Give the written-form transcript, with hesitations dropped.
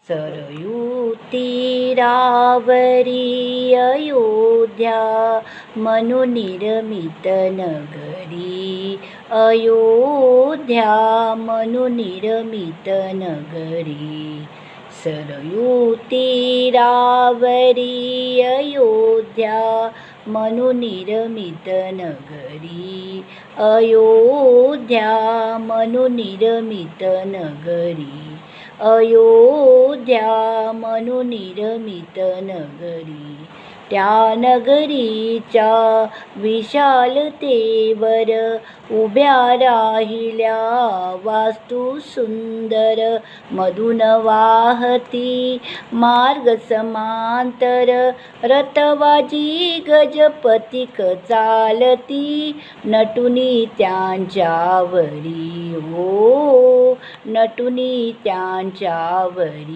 सरयू तीरावरी अयोध्या मनुनिर्मित नगरी, अयोध्या मनुनिर्मित नगरी. सरयू तीरावरी अयोध्या मनुनिर्मित नगरी, अयोध्या मनुनिर्मित नगरी, अयोध्या मनुनिर्मित नगरी. त्या नगरीच्या विशालतेवर उभ्या राहिल्या वास्तू सुंदर, मधुन वाहती मार्ग समांतर, रथवाजी गजपतिक चालती नटुनी त्यांच्यावरी, हो नटुनी त्यांच्यावरी.